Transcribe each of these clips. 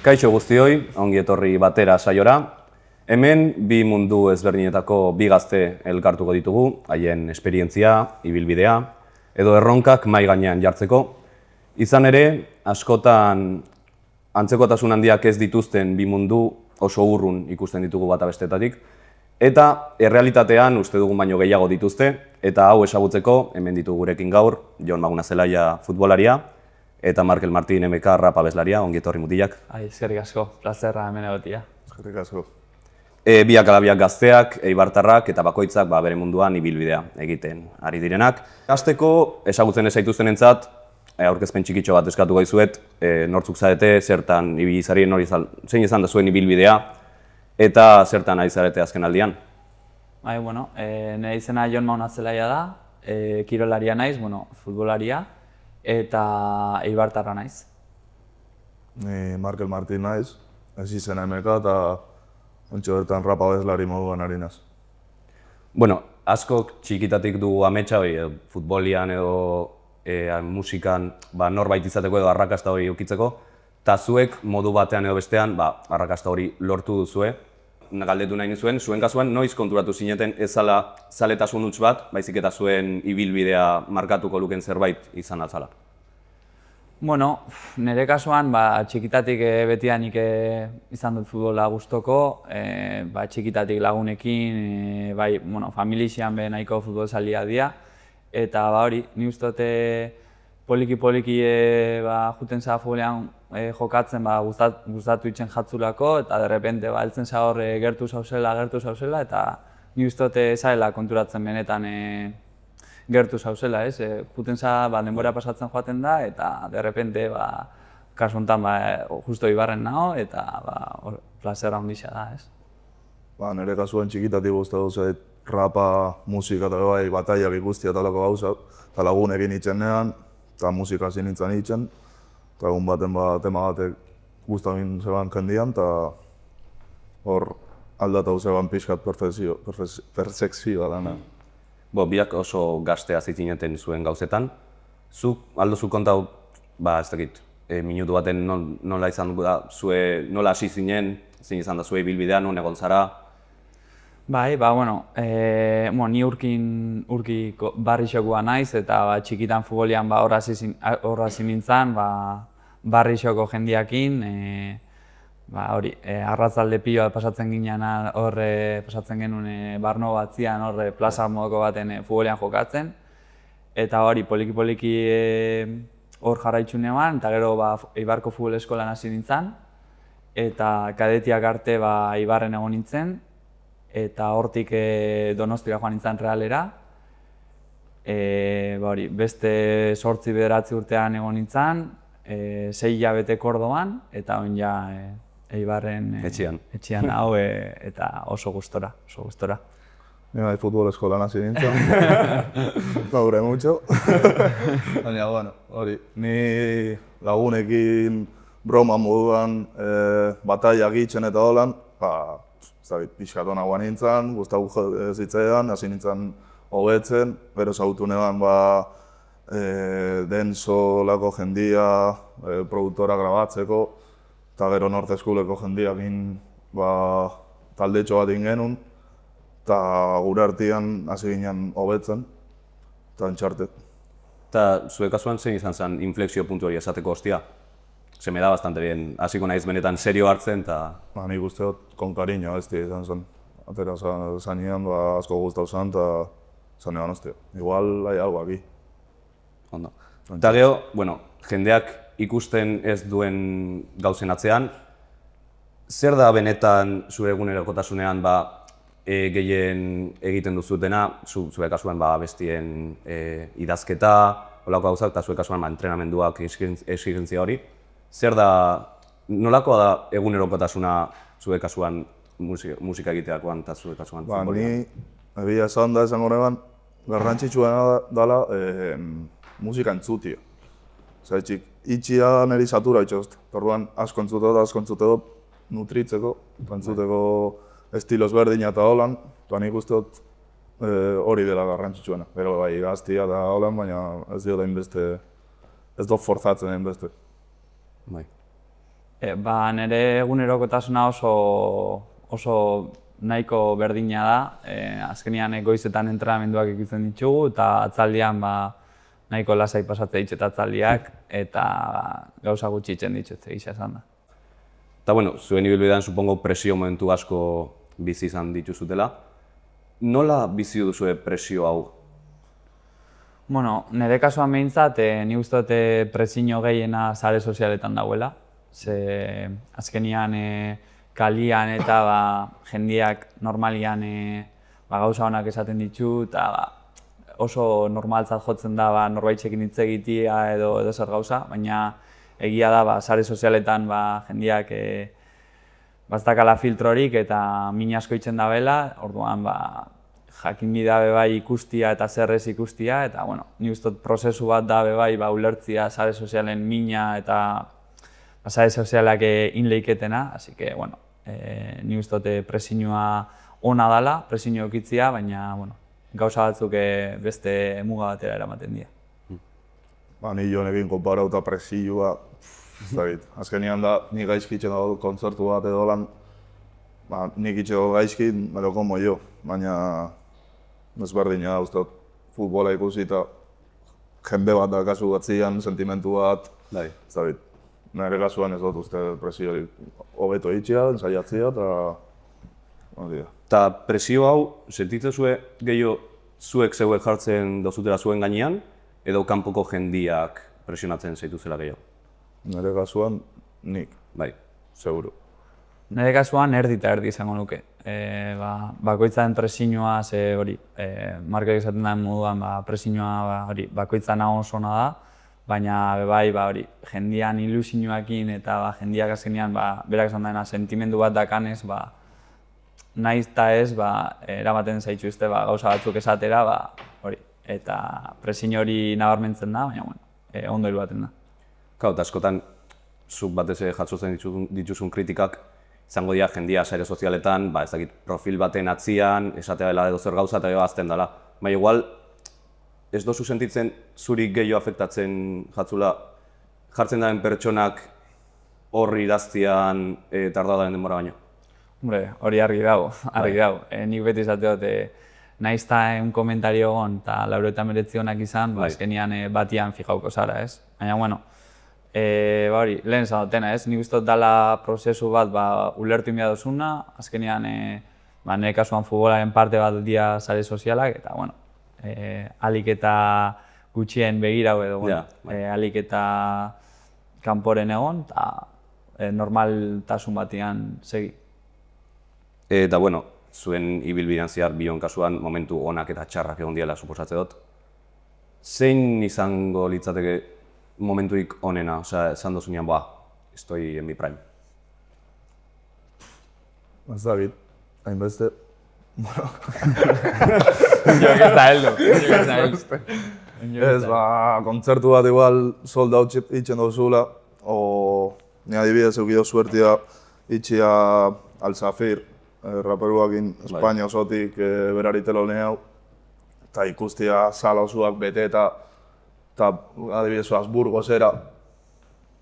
Kaixo guztioi, ongi etorri batera saiora. Hemen bi mundu ezberdinetako bi gazte elkartuko ditugu, haien esperientzia, ibilbidea, edo erronkak mahai gainean jartzeko. Izan ere, askotan antzekotasun handiak ez dituzten bi mundu oso urrun ikusten ditugu bata bestetatik, eta errealitatean uste dugun baino gehiago dituzte, eta hau ezagutzeko hemen ditugu gurekin gaur, Jon Maguna Zelaia futbolaria, eta Markel Martin MK rap abeslaria, ongi etorri mutilak. Eskerrik asko, plazerra hemen egotia. Eskerrik asko. Biak alabiak gazteak, eibartarrak eta bakoitzak bere munduan ibilbidea egiten ari direnak. Hasteko ezagutzen ez zaituztenentzat, aurkezpen txikitxo bat eskatuko dizuet, nortzuk zarete, zertan ibili zarien, zein izan da zuen ibilbidea, eta zertan ari zarete azken aldian. Nire izena Jon Maguna Zelaia da, kirolaria naiz, futbolaria, eta eibartarra naiz. Ni Markel Martin naiz, ez izena MK eta ontsa bertan rap abeslari moduan ari naz. Askok txikitatik dugu ametsa hori, futbolian edo musikan norbait izateko edo arrakasta hori ukitzeko, eta zuek modu batean edo bestean arrakasta hori lortu duzue. Galdetu nahi nizuen, zuen kasuan noiz konturatu zineten ez zala zaletasun huts bat, baizik eta zuen ibilbidea markatuko luken zerbait izan altzala? Nire kasuan txikitatik betianik izan dut futbola gustoko, txikitatik lagunekin, familixian nahiko futbolzalia dira, eta hori, ni uste dute poliki-poliki juten za futbolean jokatzen gustatu itzen jatzulako, eta derrepente heltzen za hor gertu zauzela, eta ni uste dute zaila konturatzen benetan gertu zauzela, ez? Juten za denbora pasatzen joaten da, eta derrepente kasu honetan justo Ibarren nago, eta plazera handia da, ez? Nire kasuan txikitatik gustatu zait rapa, musika eta bataiak ikustia talako gauza, eta lagunekin itzenean, eta musika zin nintzen itzen, eta egun baten tema batek guztamin zeban kendian, eta hor aldatu zeban pixkat perfekzioa dana. Biak oso gaztea zitzineten zuen gauzetan. Zuk aldozu kontau, ez dakit, minutu baten nola izan da, nola hasi zinen, zein izan da zue ibilbidea, non egon zara? Ni urki barrixokoa naiz, eta txikitan futbolian horra hasi nintzen, barrixoko jendiakin, arratzalde pilo pasatzen ginen pasatzen genuen barno batzian plaza modoko baten futbolean jokatzen. Eta hori poliki-poliki hor jarraitzu neban, eta gero Eibarko futbol eskolan hasi nintzen. Eta kadetiak arte Eibarren egon nintzen, eta hortik Donostira joan nintzen Realera. Beste 8-9 urtean egon nintzen, 6 hilabete Kordoban, eta oin ja Eibarren etxean hau, eta oso gustora. Ni futbol eskolan hasi nintzen, no dure mucho. Baina, hori, ni lagunekin broma moduan bataiak itzen eta holan, pixkat honagoa nintzen, gustatu zitzaidan, hasi nintzen hobetzen, gero zautu neban denso-lako jendia, produktora grabatzeko, eta gero North Schooleko jendiakin taldetxo bat genuen, eta gure artean hasi ginen hobetzen, eta Uncharted. Eta zure kasuan zein izan zen inflexio puntu hori esateko hostia? Se me da bastante bien, hasiko naiz benetan serio hartzen, eta... Nik uste dut con cariño bestia izan zen. Atera zanean, asko gustau zen, eta zanean hostia. Igual hay algo aquí. Ondo. Eta gero, jendeak ikusten ez duen gauzen atzean, zer da benetan zure egunerokotasunean gehien egiten duzutena, zure kasuan bestien idazketa, holako gauzak, eta zure kasuan entrenamenduak, exigentzia hori. Zer da, nolakoa da egunerokotasuna zure kasuan musika egiteakoan eta zure kasuan futbolian? Ni egia esan da esango neban, garrantzitsua dela musika entzutia. Itxia niri satura itxost. Orduan asko entzute dut nutritzeko, entzuteko estilos berdina eta holan, eta nik uste dut hori dela garrantzitsuena. Gero gaztia eta holan, baina ez dut forzatzen hainbeste. Nire egunerokotasuna oso nahiko berdina da. Azkenean goizetan entrenamenduak ikusten ditugu eta atzaldian nahiko lasai pasatzen ditut atzaldiak eta gauza gutxi itzen ditut egisa esan da. Eta bueno, zuen ibilbidean supongo presio momentu asko bizi izan dituzutela. Nola bizi duzue presio hau? Bueno, nire kasuan behintzat, ni uste dut presio gehiena sare sozialetan dauela. Ze azkenean kalian eta jendeak normalian gauza honak esaten ditu eta oso normaltzat jotzen da norbaitzekin hitz egitea edo zer gauza, baina egia da sare sozialetan jendeak baztakala filtrorik eta min asko itzen dabela, orduan jakin bida bai ikustia eta zerrez ikustia eta bueno, ni uste dut prozesu bat da bai ulertzia sare sozialen mina eta sare sozialak inleiketena, así que bueno, ni uste dut presioa ona dela, presio okitzia, baina bueno, gauza batzuk beste muga batera eramaten dira. Ni joanekin konparauta presioa, ez dakit. Azkenean da, ni gaizki itxen dago kontzertu bat edo lan, nik itxeko gaizki, pero como jo, baina ezberdina da, uste dut, futbola ikusi eta jende bat da kasu batzian, sentimentu bat, ez dakit. Nire kasuan ez dut uste presio hobeto itxia, ensaiatzea eta... Eta presio hau, sentitzezue gehiago zuek zeuek jartzen dozutela zuen gainean, edo kanpoko jendiak presionatzen zaituzela gehiago? Nire kasuan, nik. Bai. Seguru. Nire kasuan erdi eta erdi izango nuke. Bakoitzaren presioa, Markek esaten den moduan, presioa bakoitzaren oso ona da, baina bai, jendean ilusioekin eta jendeak azkenean berak esan dena sentimendu bat dakanez, nahiz eta ez, eramaten zaituzte gauza batzuk esatera, eta presio hori nabarmentzen da, baina ondo helbaten da. Eta askotan, zuk batez jasotzen dituzun kritikak, izango dira jendia sare sozialetan, ez dakit, profil baten atzian, esatea dela edo zer gauza eta gero azten dela. Baina igual, ez dozu sentitzen zuri gehiago afektatzen jatzula jartzen daren pertsonak horri idaztian tardadaren denbora baino? Hombre, hori argi dago. Nik beti esate dut, nahiz eta komentario egon eta 89 onak izan, azkenean batian fijauko zara, ez? Baina, bueno, lehen esan dutena, ez? Nik uste dut dela prozesu bat ulertu inbia duzuna, azkenean nire kasuan futbolaren parte bat dira sare sozialak, eta, bueno, alik eta gutxien begirau edo, alik eta kanporen egon, eta normaltasun batian segi. Eta, bueno, zuen ibilbidean zehar bion kasuan momentu onak eta txarrak egon diela suposatze dut. Zein izango litzateke momentuik onena, esan dozunean, estoy en mi prime? Ez dakit, hainbeste. Joak ez da heldu. Ez, kontzertu bat igual sold out itxen dauzula, o ni adibidez eukido suertia itxia Al Zafir, raperuakin Espainia osotik berari telone hau, eta ikustia sala osoak bete eta adibidez Habsburgo zera,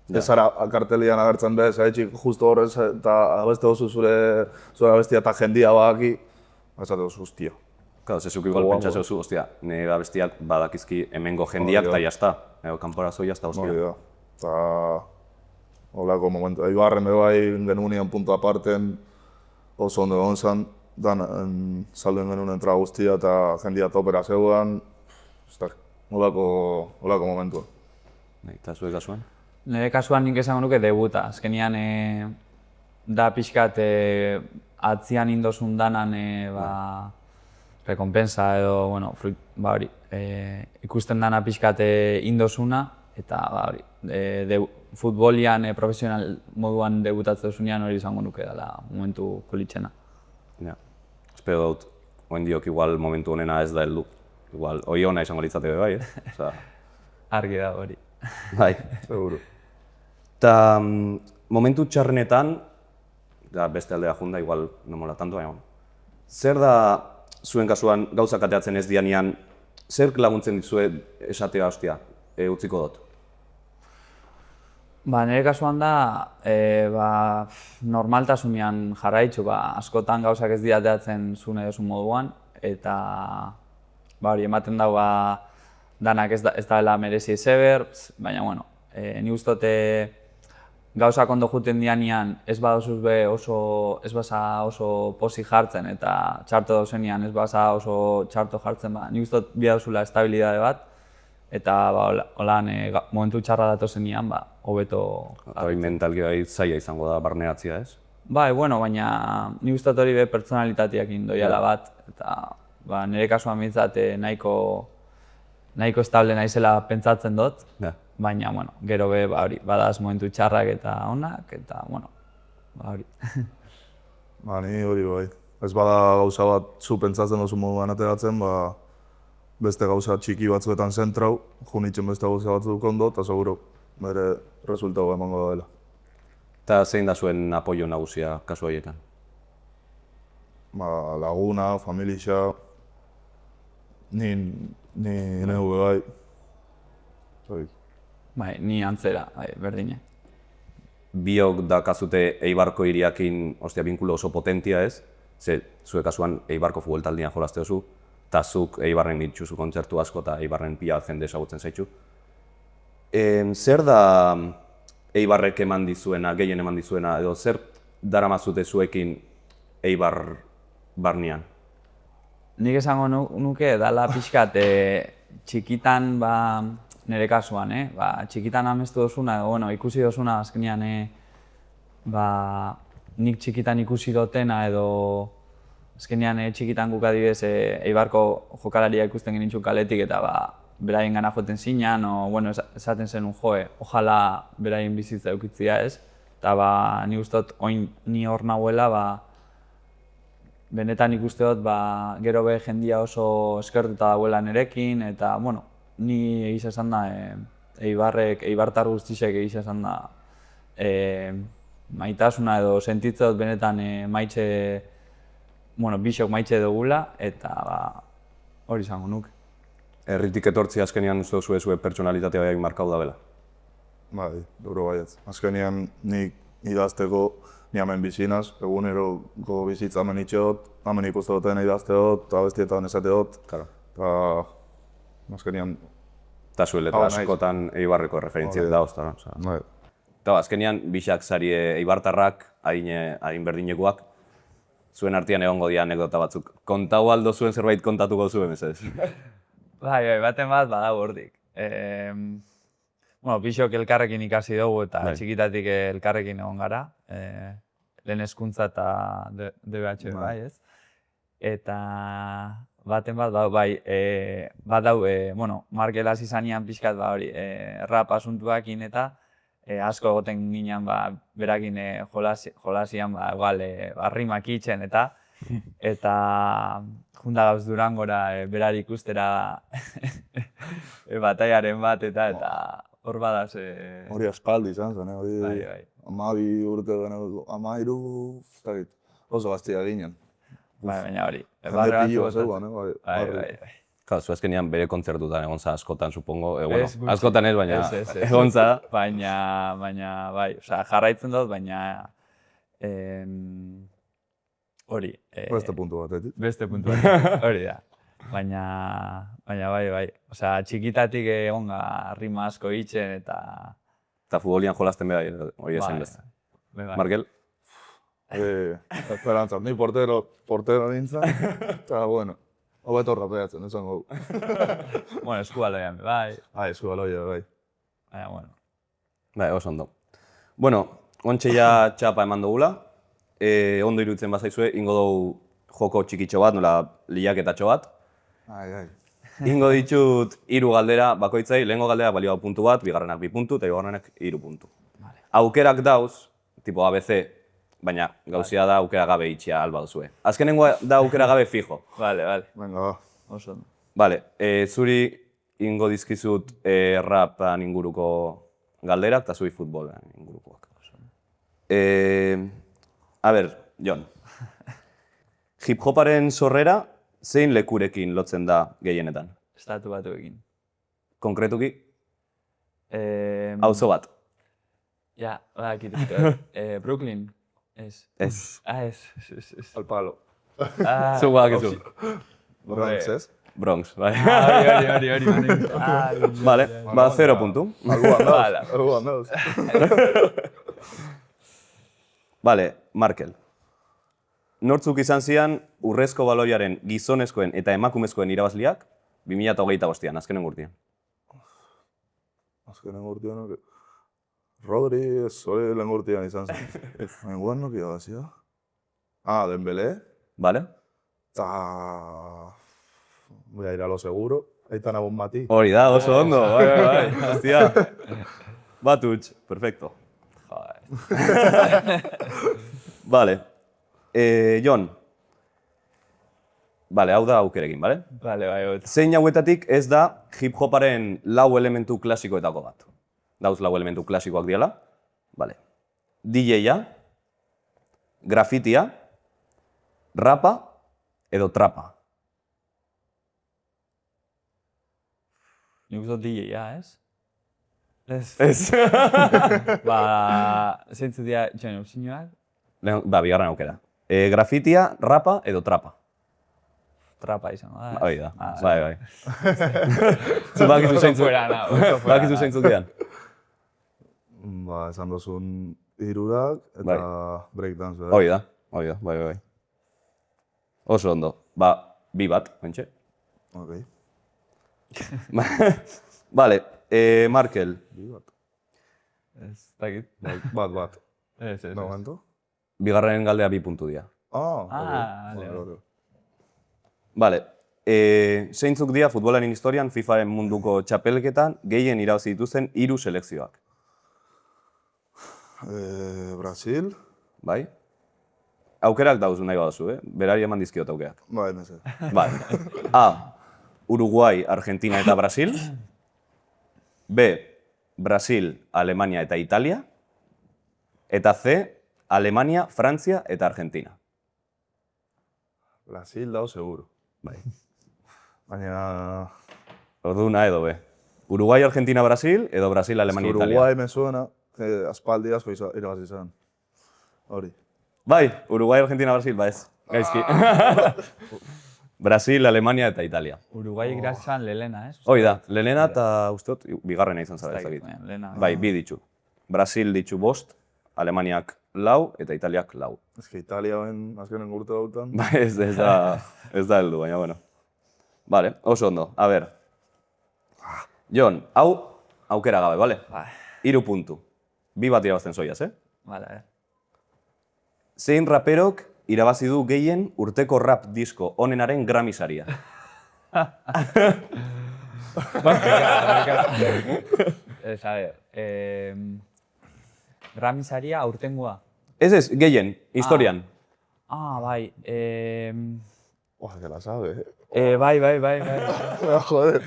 ez zara kartelian agertzen bez, etxik justo horrez eta abeste dozu zure abestia eta jendia baki, esate dozu, hostia. Claro, zezuk igual pentsatze duzu, hostia, nire abestiak badakizki hemengo jendiak eta jazta, kanporazo jazta, hostia. Eta holako momentu, Ibarren bai genuen puntu aparten, oso ondo egon zen, salduen genuen entrada guztia eta jendia topera zeuan, holako momentua. Eta zuek kasuan? Nire kasuan nik esango nuke debuta, azkenean da pixkat atzian indozun danan rekompensa edo, bueno, ikusten dana pixkat indozuna eta futbolian profesional moduan debutatzen duzunean hori izango nuke dela momentu politxena. Espero dut, oen diok igual momentu honena ez da heldu. Igual, hoi hona izango litzateke bai, Argi da hori. Bai, seguru. Eta momentu txarrenetan, beste aldea junda, igual no mola tanto, baina zer da zuen kasuan gauzak ateatzen ez dianean, zer laguntzen dizue esatea hostia, utziko dut? Ba, nire kasuan da, normaltasunean jarraitzu, askotan gauzak ez dira ateratzen zu nahi duzun moduan, eta hori ematen dau danak ez dela merezi ezer, baina, bueno, ni ustote gauzak ondo juten dianean ez badozuz be ez baza oso posi jartzen eta txarto dauzenean ez baza oso txarto jartzen, ni ustot bi dauzula estabilidade bat, eta holan momentu txarra datozenean, hobeto... Eta hori mentalki bai zaila izango da barneratzea, ez? Bai, bueno, baina ni uste hori be pertsonalitateak indoiala bat, eta nire kasuan bintzat nahiko estable naizela pentsatzen dut, baina, bueno, gero be, hori, badaz momentu txarrak eta onak, eta, bueno, hori. Ni hori bai. Ez bada gauza bat zu pentsatzen duzu moduan ateratzen, beste gauza txiki batzuetan zentrau, junitzen beste gauza batzuk ondo, eta seguro bere resultago emango dela. Eta zein da zuen apoio nagusia kasu horietan? Laguna, familia, ni neue bai. Bai, ni antzera, berdine. Biok dakazute Eibarko hiriakin binkulo oso potentia ez, ze zure kasuan Eibarko futboltaldian jolaste duzu, eta zuk Eibarren dituzu kontzertu asko eta Eibarren pila jende ezagutzen zaitzu. Zer da Eibarrek eman dizuena, gehien eman dizuena, edo zer daramazute zuekin Eibar barnean? Nik esango nuke dala pixkat txikitan nire kasuan, txikitan amestu dozuna, edo ikusi dozuna azkenean nik txikitan ikusi dotena edo azkenean txikitan guk adibidez Eibarko jokalaria ikusten genitxun kaletik eta beraien gana joten zinan, esaten zenun ojala beraien bizitza eukitzia ez, eta ni ustot oin ni hor nahuela, benetan ikuste dut gero be jendia oso eskertuta dauela nerekin, eta ni egiz esan da Eibartar guztisek egiz esan da maitasuna edo sentitze dut benetan bisok maitxe dugula, eta hori izango nuke. Herritik etortzi azkenean uste duzu zuen pertsonalitatea bai markau da bela? Bai, duro baietz. Azkenean nik idazteko ni hemen bizinaz, eguneroko bizitza hemen itxeot, hemen ikuste duten idazteot, eta bestietan esateot, eta azkenean... Eta zuen letra askotan Eibarreko referentziak da, ozta. Eta azkenean bisak zari Eibartarrak, adin berdinekoak, zuen artean egongo dira anekdota batzuk. Kontau aldo zuen zerbait kontatuko zuen, ez? Bai, baten bat badago hortik. Bisok elkarrekin ikasi dugu eta txikitatik elkarrekin egon gara. Lehen hezkuntza eta DBH bai, ez? Eta baten bat, badau, Markel hasi zanean pixkat rap asuntuakin eta asko egoten ginen berakin jolasian rimak itxen eta junda gauz Durangora berari ikustera bataiaren bat eta hor badaz... Hori aspaldi izan zen, Bai. 12 urte genero, 13, ez dakit, oso gaztia ginen. Baina hori. Jende pilloa zeuan, Bai. Zu azkenean bere kontzertutan egon za askotan, supongo, askotan ez, baina egon za. Baina, bai, jarraitzen dut, baina... Hori. Beste puntu bat, Beste puntu bat, hori da. Baina bai. Txikitatik egon rima asko itxen eta... Eta futbolian jolasten behar, hori esan beste. Markel? Esperantzat, ni portero nintzen, eta hobeto rapeatzen, esango. Eskubaloian, bai. Eskubaloia, bai. Baina, Bai, oso ondo. Ontxe ja txapa eman dugula. Ondo iruditzen bazaizue, ingo dugu joko txikitxo bat, nola liaketatxo bat. Ingo ditut 3 galdera bakoitzai, lehengo galdera balio puntu bat, bigarrenak 2 puntu, eta bigarrenak 3 puntu. Aukerak dauz, tipo ABC, baina gauzia da aukera gabe itxia alba duzue. Azkenengoa da aukera gabe fijo. Vale. Venga, ba. Oso. Vale, zuri ingo dizkizut rapan inguruko galderak, eta zuri futbolan ingurukoak. A ber, Jon. Hip-hoparen sorrera, zein lekurekin lotzen da gehienetan? Estatu batuekin. Konkretuki? Auzo bat. Ja, badakit. Brooklyn. Ez. Ez. Ez. Al palo. Zuk badakizu. Bronx, ez? Bronx, bai. Hori. Vale, 0 puntu. Alguan dauz. Vale, Markel. Nortzuk izan zian urrezko baloiaren gizonezkoen eta emakumezkoen irabazliak 2025an, azkenen urtean. Azkenen urtean, Rodri, hori lehen urtean izan zen. Nenguan no irabazia. Dembélé. Vale? Ta... Voy a ir a lo seguro. Aitana Bonmatí. Hori da, oso ondo, bai. Hostia. Batuts, perfecto. Joder. Vale. Jon. Vale, hau da aukerekin, bale? Vale, bai. Zein hauetatik ez da hip-hoparen 4 elementu klasikoetako bat? Dauz 4 elementu klasikoak diala. Vale. DJ-a, grafitia, rapa edo trapa. Nik uste DJ-a, ez? Ez. Zeintzu dira, txoen, opzioak? Bigarren aukera. Grafitia, rapa edo trapa. Trapa izan, da. Hori da, bai. Zu bakizu zeintzuk. Bakizu zeintzuk dian. Esan dozun hirurak eta breakdance. Hori da, bai. Oso ondo. 2 bat, pentxe. Ok. Vale, Markel. 2 bat. Ez, dakit. Bat. Ez. Momento. Bigarren galdea 2 puntu dira. Vale. Vale, zeintzuk dira futbolaren historian FIFAren munduko txapelketan gehien irabazi dituzten 3 selekzioak? Brasil. Bai? Aukerak dauzu nahi baduzu, berari eman dizkiot aukerak. Bai, nese. Bai. A. Uruguai, Argentina eta Brasil. B. Brasil, Alemania eta Italia. Eta C. Alemania, Frantzia eta Argentina. Brasil dao seguro. Bai. Baina... Orduna edo B. Uruguai, Argentina, Brasil edo Brasil, Alemania, Italia. Uruguai me suena, aspaldi asko irabazi zen. Hori. Bai, Uruguai, Argentina, Brasil, ba ez. Gaizki. Brasil, Alemania eta Italia. Uruguai irasan lelena, ez? Hoi da, lehenena eta usteot bigarrena izan zara ezagit. Bai, 2 ditu. Brasil ditu 5, Alemaniak 4 eta Italiak 4. Ez que Italia azkenen urte dautan. Bai, ez da heldu, baina bueno. Vale, oso ondo. A ber. Jon, hau aukera gabe, bale? Bai. 3 puntu. 2 bat irabazten zoiaz, Vale, Zein raperok irabazi du gehien urteko rap disko onenaren Grammy saria? Ez, a ver, Grammy saria aurtengoa. Ez, gehien, historian. Bai. Que la sabe, Bai. Joder.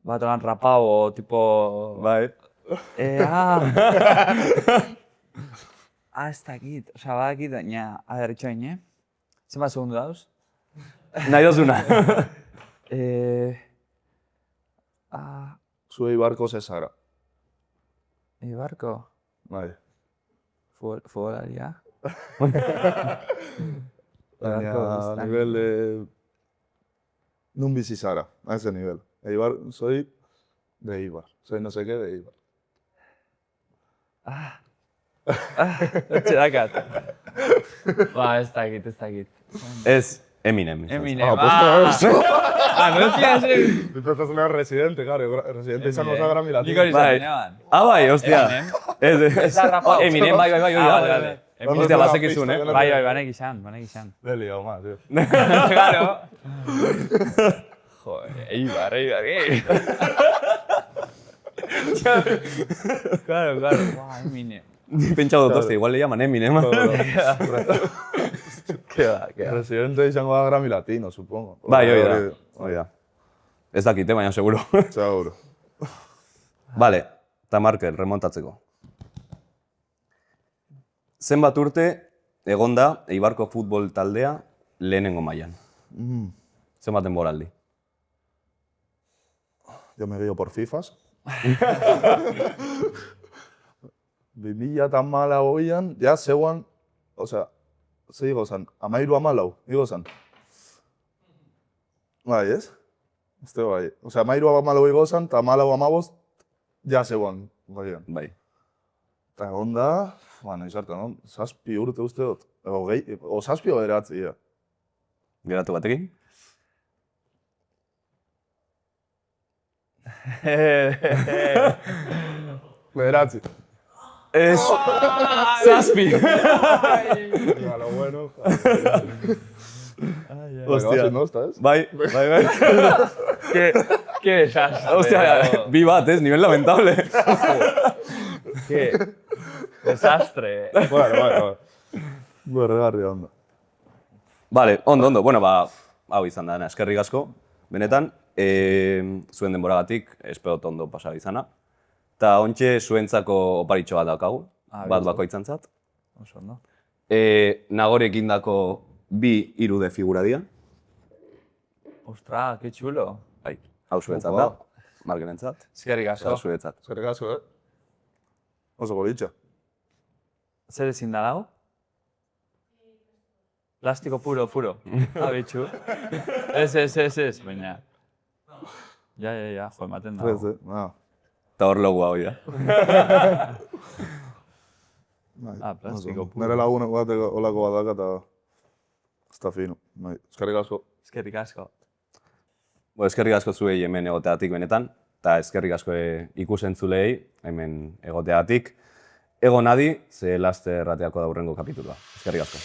Bat olan rapao, tipo... Bai. Ez dakit, oza, badakit, baina, itxoin, Zenbat segundu dauz? Nahi dozuna. Zuei barko zezara. Ibarko? Bai. Futbolaria? A nivel de... Nun bizi zara, a ese nivel. Eibar, soy de Eibar. Soy no sé qué de Eibar. Txedakat. Ez dakit. Ez, Eminem. Eminem, no decías Tú estás una residente, claro. Residente izango za Grammy Latino. Nik hori Bai. zaten, Bai, ostia. Eminem? Ez da rapao. Eminem, bai, Vale. Hostia, bazekizun, Bai, banek izan. Le he liado más, tío. Claro. Joder, Eibar. Claro. Eminem. Pentsa dut, hostia, igual le llaman Eminem. Residente izango da Grammy Latino, supongo. Bai, hoi da. Ez dakite, baina seguro. Seguro. Vale, eta Markel, remontatzeko. Zenbat urte egon da Eibarko futbol taldea lehenengo mailan? Zenbat denboraldi? Yo me guío por FIFAs. 2014an, ja zeuan, osea, ze igo zan, 13-14, igo zan. Bai, ez? Este bai. Osea, 13-14 igo zan, eta 14-15, ja zeuan. Bai. Eta egon da, noiz arte, no? 7 urte uste dut. O 7 o 9, ja. Geratu batekin? Bederatzi. Ez! Zazpi! Lo bueno. Hostia. No está, ez? Bai. Qué desastre. Hostia, bi bat, ez? Nivel lamentable. Qué desastre. Bueno. Berregarri ondo. Vale, ondo. Bueno, hau izan da, eskerrik asko. Benetan, zuen denboragatik, espero ondo pasa izana. Eta ontxe zuentzako oparitxo bat daukagu, bat bakoitzantzat. Oso, no? Nagore egindako 2 irude figura dira. Ostra, qué chulo. Bai, hau zuentzat da, Markenentzat. Eskerrik asko. Eta zuentzat. Eskerrik asko, Oso bolitxa. Zer ezin da dago? Plastiko puro. Abitxu. Ez, baina. Ja, jo, ematen dago. Ez, Eta hor logua hori da. Plastiko puro. Nere lagunek bateko olako bat daka eta ez da fino. Eskerrik asko. Eskerrik asko. Eskerrik asko zuei hemen egoteatik benetan, eta eskerrik asko ikusentzulei hemen egoteatik. Egon adi, ze laster errateako da hurrengo kapitulua. Eskerrik asko.